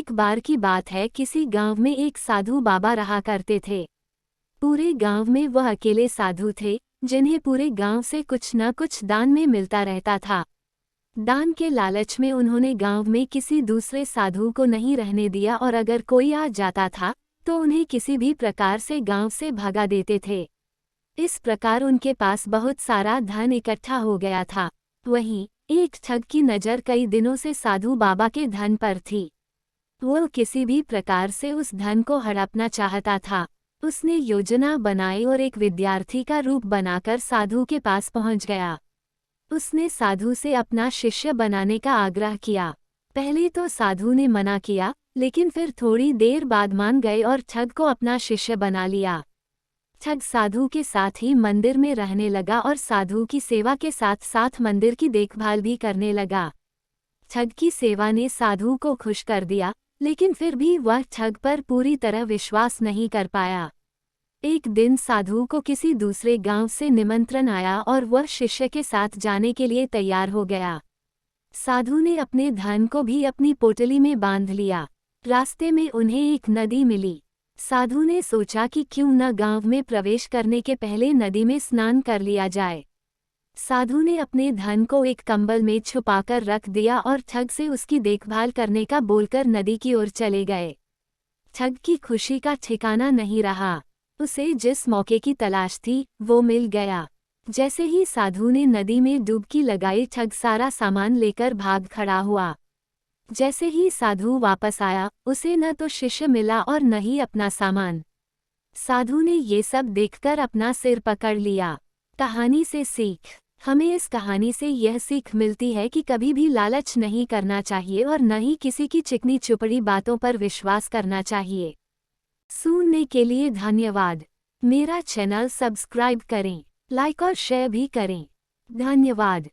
एक बार की बात है, किसी गांव में एक साधु बाबा रहा करते थे। पूरे गांव में वह अकेले साधु थे जिन्हें पूरे गांव से कुछ न कुछ दान में मिलता रहता था। दान के लालच में उन्होंने गांव में किसी दूसरे साधु को नहीं रहने दिया और अगर कोई आ जाता था तो उन्हें किसी भी प्रकार से गांव से भगा देते थे। इस प्रकार उनके पास बहुत सारा धन इकट्ठा हो गया था। वहीं एक ठग की नज़र कई दिनों से साधु बाबा के धन पर थी। वो किसी भी प्रकार से उस धन को हड़पना चाहता था। उसने योजना बनाई और एक विद्यार्थी का रूप बनाकर साधु के पास पहुंच गया। उसने साधु से अपना शिष्य बनाने का आग्रह किया। पहले तो साधु ने मना किया, लेकिन फिर थोड़ी देर बाद मान गए और ठग को अपना शिष्य बना लिया। ठग साधु के साथ ही मंदिर में रहने लगा और साधु की सेवा के साथ साथ मंदिर की देखभाल भी करने लगा। ठग की सेवा ने साधु को खुश कर दिया, लेकिन फिर भी वह ठग पर पूरी तरह विश्वास नहीं कर पाया। एक दिन साधु को किसी दूसरे गांव से निमंत्रण आया और वह शिष्य के साथ जाने के लिए तैयार हो गया। साधु ने अपने धन को भी अपनी पोटली में बांध लिया। रास्ते में उन्हें एक नदी मिली। साधु ने सोचा कि क्यों न गांव में प्रवेश करने के पहले नदी में स्नान कर लिया जाए। साधु ने अपने धन को एक कंबल में छुपाकर रख दिया और ठग से उसकी देखभाल करने का बोलकर नदी की ओर चले गए। ठग की खुशी का ठिकाना नहीं रहा। उसे जिस मौके की तलाश थी वो मिल गया। जैसे ही साधु ने नदी में डुबकी लगाई, ठग सारा सामान लेकर भाग खड़ा हुआ। जैसे ही साधु वापस आया, उसे न तो शिष्य मिला और न ही अपना सामान। साधु ने ये सब देखकर अपना सिर पकड़ लिया। कहानी से सीख। हमें इस कहानी से यह सीख मिलती है कि कभी भी लालच नहीं करना चाहिए और न ही किसी की चिकनी चुपड़ी बातों पर विश्वास करना चाहिए। सुनने के लिए धन्यवाद। मेरा चैनल सब्सक्राइब करें, लाइक और शेयर भी करें। धन्यवाद।